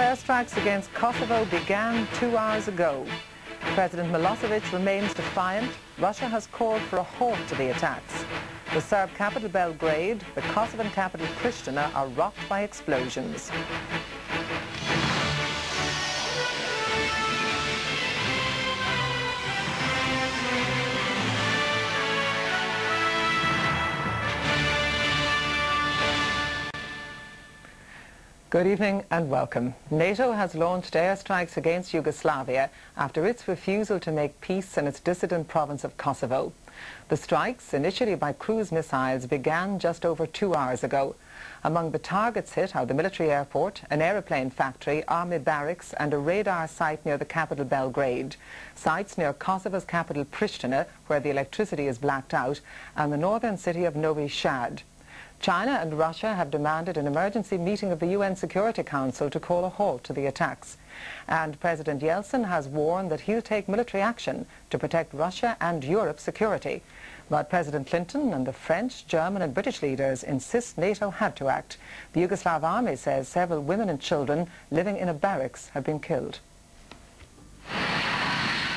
airstrikes against Kosovo began 2 hours ago. President Milosevic remains defiant. Russia has called for a halt to the attacks. The Serb capital Belgrade, the Kosovan capital Pristina are rocked by explosions. Good evening and welcome. NATO has launched airstrikes against Yugoslavia after its refusal to make peace in its dissident province of Kosovo. The strikes, initially by cruise missiles, began just over 2 hours ago. Among the targets hit are the military airport, an aeroplane factory, army barracks and a radar site near the capital Belgrade. Sites near Kosovo's capital Pristina, where the electricity is blacked out, and the northern city of Novi Sad. China and Russia have demanded an emergency meeting of the UN Security Council to call a halt to the attacks. And President Yeltsin has warned that he'll take military action to protect Russia and Europe's security. But President Clinton and the French, German and British leaders insist NATO had to act. The Yugoslav army says several women and children living in a barracks have been killed.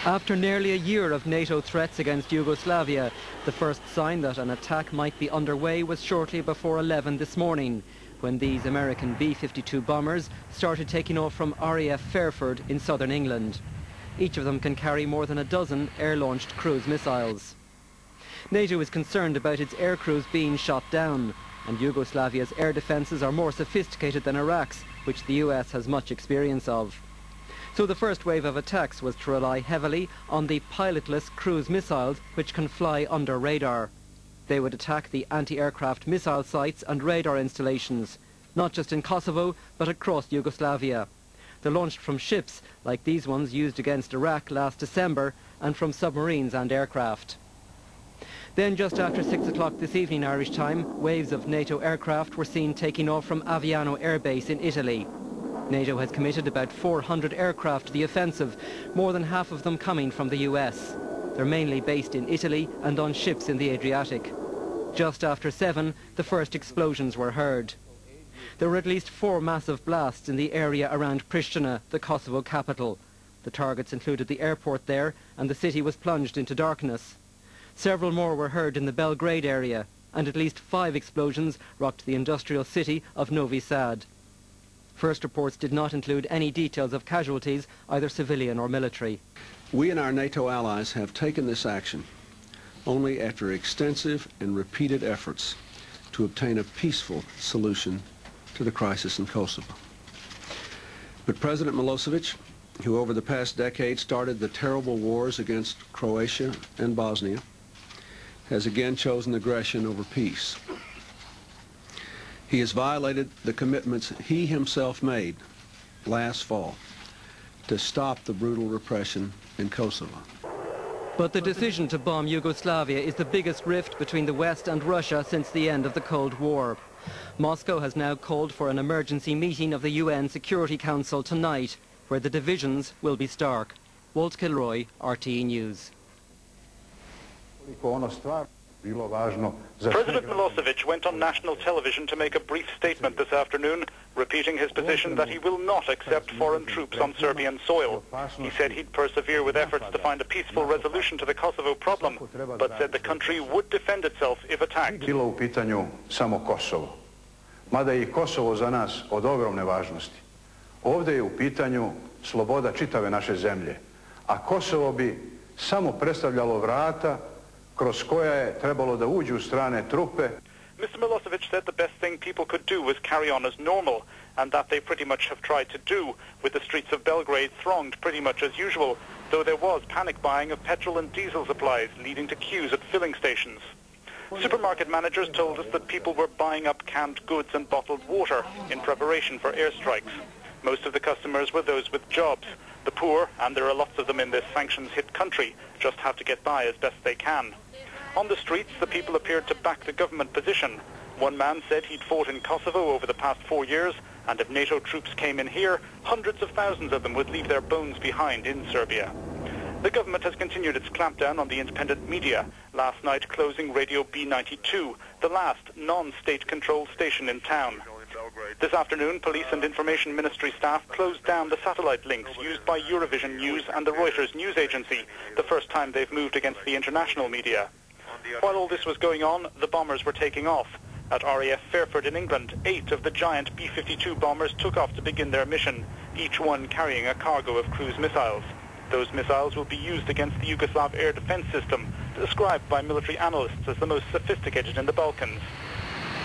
After nearly a year of NATO threats against Yugoslavia, the first sign that an attack might be underway was shortly before 11 this morning, when these American B-52 bombers started taking off from RAF Fairford in southern England. Each of them can carry more than a dozen air-launched cruise missiles. NATO is concerned about its air crews being shot down, and Yugoslavia's air defences are more sophisticated than Iraq's, which the US has much experience of. So the first wave of attacks was to rely heavily on the pilotless cruise missiles which can fly under radar. They would attack the anti-aircraft missile sites and radar installations, not just in Kosovo but across Yugoslavia. They're launched from ships like these ones used against Iraq last December and from submarines and aircraft. Then just after 6 o'clock this evening Irish time, waves of NATO aircraft were seen taking off from Aviano Air Base in Italy. NATO has committed about 400 aircraft to the offensive, more than half of them coming from the US. They're mainly based in Italy and on ships in the Adriatic. Just after 7, the first explosions were heard. There were at least 4 massive blasts in the area around Pristina, the Kosovo capital. The targets included the airport there, and the city was plunged into darkness. Several more were heard in the Belgrade area, and at least 5 explosions rocked the industrial city of Novi Sad. First reports did not include any details of casualties, either civilian or military. We and our NATO allies have taken this action only after extensive and repeated efforts to obtain a peaceful solution to the crisis in Kosovo. But President Milosevic, who over the past decade started the terrible wars against Croatia and Bosnia, has again chosen aggression over peace. He has violated the commitments he himself made last fall to stop the brutal repression in Kosovo. But the decision to bomb Yugoslavia is the biggest rift between the West and Russia since the end of the Cold War. Moscow has now called for an emergency meeting of the UN Security Council tonight, where the divisions will be stark. Walt Kilroy, RTE News. President Milosevic went on national television to make a brief statement this afternoon, repeating his position that he will not accept foreign troops on Serbian soil. He said he'd persevere with efforts to find a peaceful resolution to the Kosovo problem, but said the country would defend itself if attacked. Bilo u pitanju samo Kosovo, mada je i Kosovo za nas od ogromne važnosti. Ovdje je u pitanju sloboda čitave naše zemlje, a Kosovo bi samo predstavljalo vrata kroz koja je trebalo da uđu strane trupe. Mr. Milosevic said the best thing people could do was carry on as normal, and that they pretty much have tried to do, with the streets of Belgrade thronged pretty much as usual, though there was panic buying of petrol and diesel supplies, leading to queues at filling stations. Supermarket managers told us that people were buying up canned goods and bottled water in preparation for airstrikes. Most of the customers were those with jobs. The poor, and there are lots of them in this sanctions-hit country, just have to get by as best they can. On the streets, the people appeared to back the government position. One man said he'd fought in Kosovo over the past 4 years, and if NATO troops came in here, hundreds of thousands of them would leave their bones behind in Serbia. The government has continued its clampdown on the independent media, last night closing Radio B92, the last non-state-controlled station in town. This afternoon, Police and Information Ministry staff closed down the satellite links used by Eurovision News and the Reuters news agency, the first time they've moved against the international media. While all this was going on, the bombers were taking off. At RAF Fairford in England, 8 of the giant B-52 bombers took off to begin their mission, each one carrying a cargo of cruise missiles. Those missiles will be used against the Yugoslav air defense system, described by military analysts as the most sophisticated in the Balkans.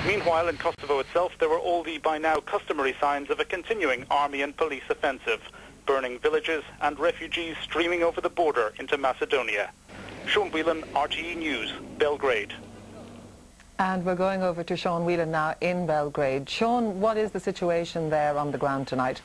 Meanwhile, in Kosovo itself, there were all the by now customary signs of a continuing army and police offensive, burning villages and refugees streaming over the border into Macedonia. Sean Whelan, RTE News, Belgrade. And we're going over to Sean Whelan now in Belgrade. Sean, what is the situation there on the ground tonight?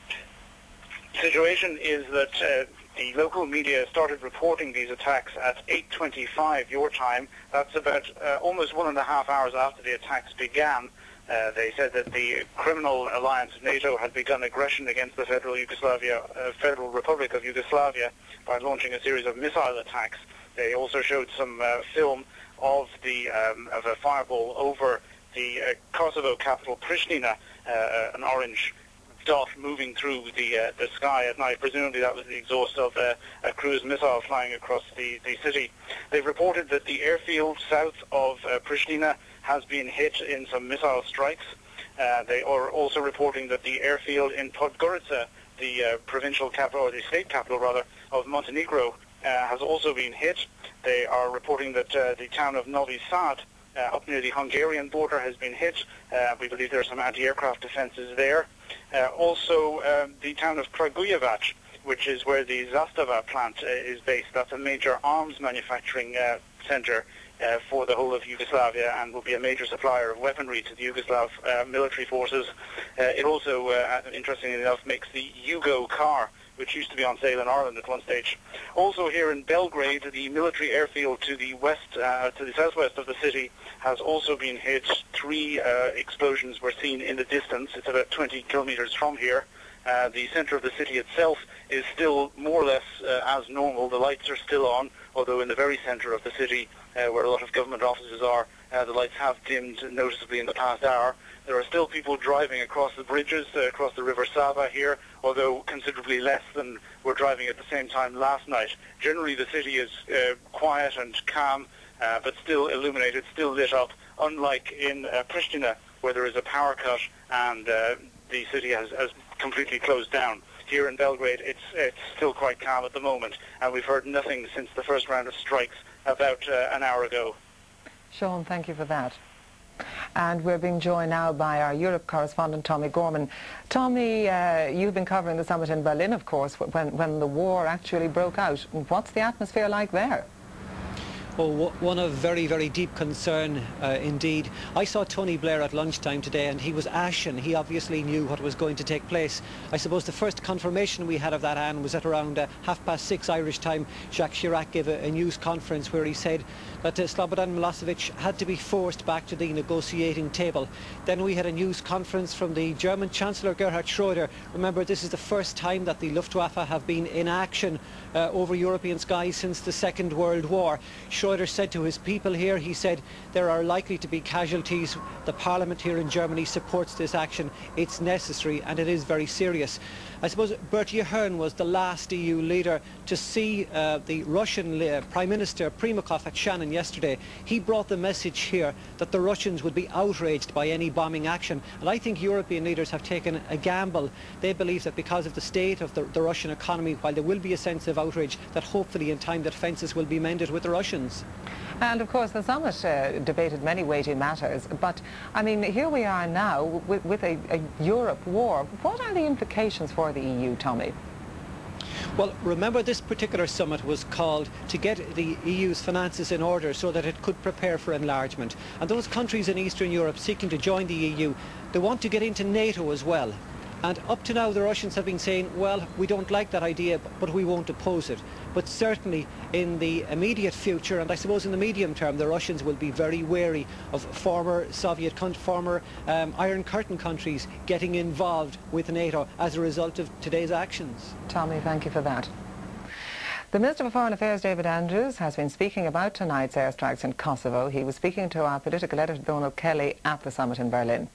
The situation is that the local media started reporting these attacks at 8:25 your time. That's about almost 1.5 hours after the attacks began. They said that the criminal alliance of NATO had begun aggression against the Federal Republic of Yugoslavia by launching a series of missile attacks. They also showed some film of a fireball over the Kosovo capital, Pristina, an orange dot moving through the sky at night. Presumably that was the exhaust of a cruise missile flying across the city. They've reported that the airfield south of Pristina has been hit in some missile strikes. They are also reporting that the airfield in Podgorica, the provincial capital, or the state capital rather, of Montenegro, has also been hit. They are reporting that the town of Novi Sad, up near the Hungarian border, has been hit. We believe there are some anti-aircraft defenses there. Also, the town of Kragujevac, which is where the Zastava plant is based. That's a major arms manufacturing centre for the whole of Yugoslavia and will be a major supplier of weaponry to the Yugoslav military forces. It also, interestingly enough, makes the Yugo car, which used to be on sale in Ireland at one stage. Also here in Belgrade, the military airfield to the southwest of the city has also been hit. 3 explosions were seen in the distance. It's about 20 kilometers from here. The center of the city itself is still more or less as normal. The lights are still on, although in the very center of the city, where a lot of government offices are, the lights have dimmed noticeably in the past hour. There are still people driving across the bridges, across the River Sava here, although considerably less than were driving at the same time last night. Generally, the city is quiet and calm, but still illuminated, still lit up, unlike in Pristina, where there is a power cut and the city has completely closed down. Here in Belgrade, it's still quite calm at the moment, and we've heard nothing since the first round of strikes about an hour ago. Sean, thank you for that. And we're being joined now by our Europe correspondent, Tommy Gorman. Tommy, you've been covering the summit in Berlin, of course, when the war actually broke out. What's the atmosphere like there? Oh, one of very, very deep concern indeed. I saw Tony Blair at lunchtime today and he was ashen. He obviously knew what was going to take place. I suppose the first confirmation we had of that, Anne, was at around 6:30 Irish time. Jacques Chirac gave a news conference where he said that Slobodan Milosevic had to be forced back to the negotiating table. Then we had a news conference from the German Chancellor Gerhard Schröder. Remember, this is the first time that the Luftwaffe have been in action over European skies since the Second World War. Schröder said to his people here, he said, there are likely to be casualties. The Parliament here in Germany supports this action. It's necessary and it is very serious. I suppose Bertie Ahern was the last EU leader to see the Russian Prime Minister Primakov at Shannon yesterday. He brought the message here that the Russians would be outraged by any bombing action. And I think European leaders have taken a gamble. They believe that because of the state of the Russian economy, while there will be a sense of outrage, that hopefully in time that fences will be mended with the Russians. And of course the summit debated many weighty matters, but I mean here we are now with a Europe war. What are the implications for the EU, Tommy? Well, remember, this particular summit was called to get the EU's finances in order so that it could prepare for enlargement. And those countries in Eastern Europe seeking to join the EU, they want to get into NATO as well. And up to now the Russians have been saying, well, we don't like that idea, but we won't oppose it. But certainly in the immediate future, and I suppose in the medium term, the Russians will be very wary of former Soviet former Iron Curtain countries getting involved with NATO as a result of today's actions. Tommy, thank you for that. The Minister for Foreign Affairs, David Andrews, has been speaking about tonight's airstrikes in Kosovo. He was speaking to our political editor, Donald Kelly, at the summit in Berlin.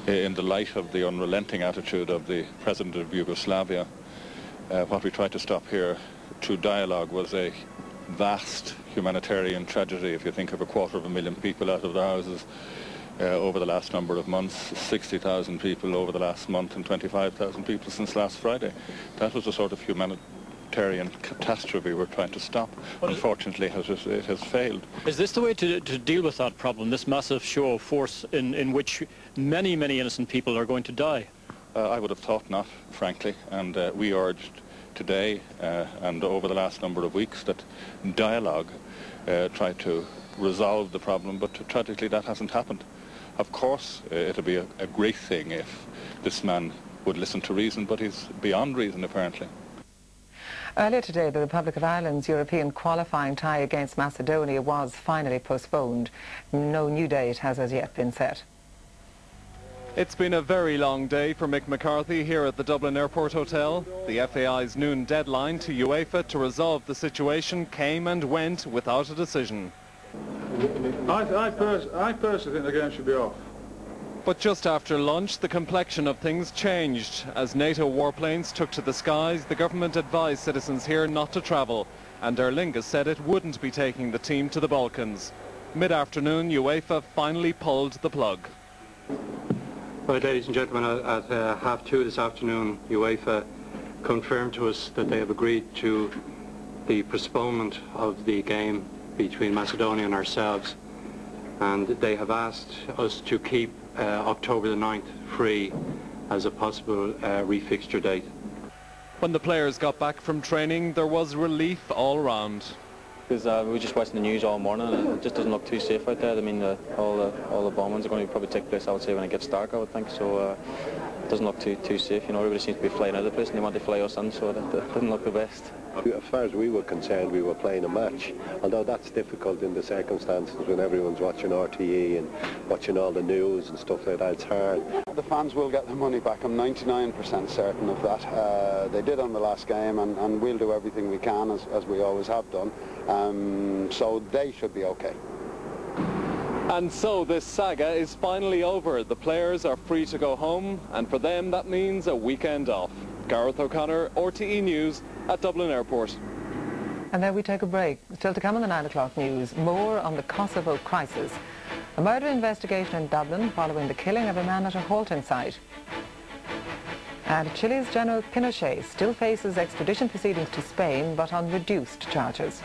in the light of the unrelenting attitude of the President of Yugoslavia, what we tried to stop here through dialogue was a vast humanitarian tragedy. If you think of 250,000 people out of their houses over the last number of months, 60,000 people over the last month, and 25,000 people since last Friday. That was the sort of humanitarian catastrophe we're trying to stop. Unfortunately, it has failed. Is this the way to deal with that problem, this massive show of force in which many, many innocent people are going to die? I would have thought not, frankly, and we urged today and over the last number of weeks that dialogue try to resolve the problem, but tragically that hasn't happened. Of course, it would be a great thing if this man would listen to reason, but he's beyond reason, apparently. Earlier today, the Republic of Ireland's European qualifying tie against Macedonia was finally postponed. No new date has as yet been set. It's been a very long day for Mick McCarthy here at the Dublin Airport Hotel. The FAI's noon deadline to UEFA to resolve the situation came and went without a decision. I personally think the game should be off. But just after lunch, the complexion of things changed. As NATO warplanes took to the skies, the government advised citizens here not to travel, and Aer Lingus said it wouldn't be taking the team to the Balkans. Mid-afternoon, UEFA finally pulled the plug. Right, ladies and gentlemen, at 2:30 this afternoon, UEFA confirmed to us that they have agreed to the postponement of the game between Macedonia and ourselves, and they have asked us to keep October the 9th free as a possible refixture date. When the players got back from training, there was relief all round. Because we were just watching the news all morning, and it just doesn't look too safe out there. I mean, all the bombings are going to probably take place, I would say, when it gets dark, I would think. So it doesn't look too safe. You know, everybody seems to be flying out of the place, and they want to fly us in, so that doesn't look the best. As far as we were concerned, we were playing a match, although that's difficult in the circumstances when everyone's watching RTE and watching all the news and stuff like that. It's hard. The fans will get their money back. I'm 99% certain of that. They did on the last game, and we'll do everything we can, as we always have done. So they should be okay. And so this saga is finally over. The players are free to go home, and for them that means a weekend off. Gareth O'Connor, RTE News at Dublin Airport. And there we take a break. Still to come on the 9 o'clock news, more on the Kosovo crisis. A murder investigation in Dublin following the killing of a man at a halting site. And Chile's General Pinochet still faces extradition proceedings to Spain, but on reduced charges.